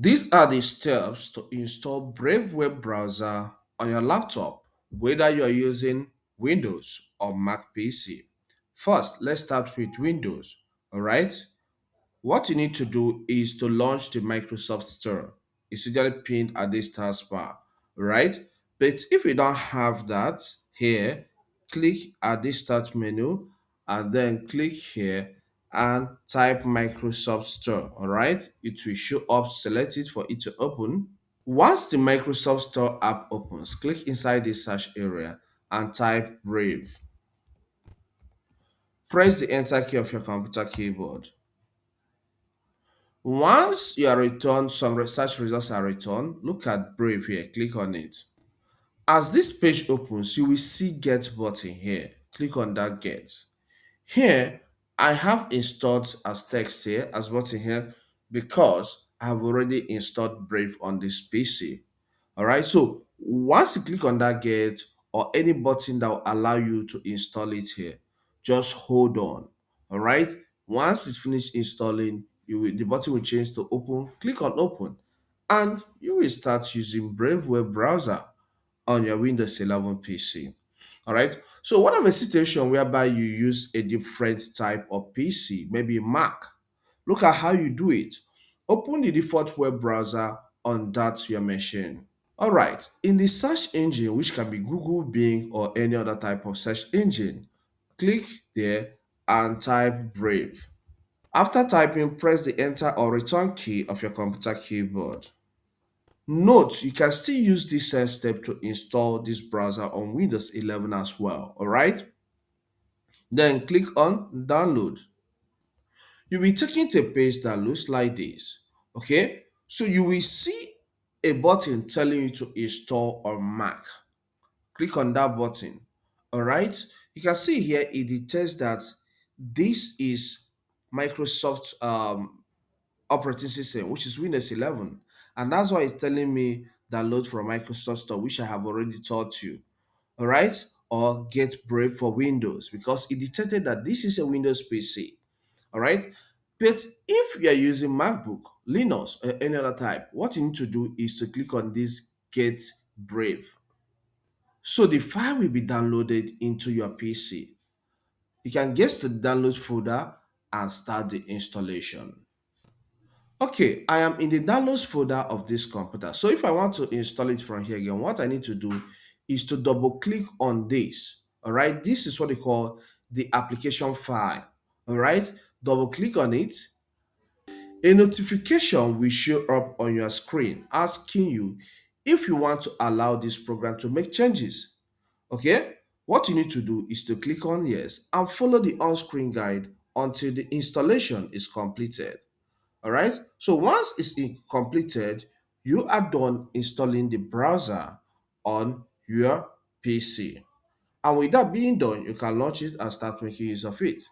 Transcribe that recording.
These are the steps to install Brave web browser on your laptop, whether you are using Windows or Mac PC. First, let's start with Windows. All right. What you need to do is to launch the Microsoft Store. It's usually pinned at this taskbar, right? But if you don't have that here, click at this start menu and then click here and type Microsoft Store. All right, it will show up. Select it for it to open. Once the Microsoft Store app opens, click inside the search area and type Brave. Press the enter key of your computer keyboard. Once you are returned, some research results are returned. Look at Brave here, click on it. As this page opens, you will see Get button here. Click on that Get. Here, I have installed as text here, as button here, because I have already installed Brave on this PC. All right, so once you click on that Get or any button that will allow you to install it here, just hold on. All right, once it's finished installing, the button will change to open. Click on open, and you will start using Brave web browser on your Windows 11 PC. All right. So, what of a situation whereby you use a different type of PC, maybe Mac? Look at how you do it. Open the default web browser on that your machine. All right. In the search engine, which can be Google, Bing, or any other type of search engine, click there and type Brave. After typing, press the enter or return key of your computer keyboard. Note, you can still use this same step to install this browser on Windows 11 as well, all right? Then click on download. You'll be taken to a page that looks like this, okay? So you will see a button telling you to install on Mac. Click on that button, all right? You can see here it detects that this is Microsoft operating system, which is Windows 11. And that's why it's telling me download from Microsoft Store, which I have already taught you. All right. Or get Brave for Windows because it detected that this is a Windows PC. All right. But if you are using MacBook, Linux, or any other type, what you need to do is to click on this Get Brave. So the file will be downloaded into your PC. You can get to the download folder and start the installation. Okay, I am in the downloads folder of this computer. So if I want to install it from here again, what I need to do is to double click on this. All right, this is what they call the application file. All right, double click on it. A notification will show up on your screen asking you if you want to allow this program to make changes. Okay, what you need to do is to click on yes and follow the on-screen guide until the installation is completed. All right. So once it's completed, you are done installing the browser on your PC. And with that being done, you can launch it and start making use of it.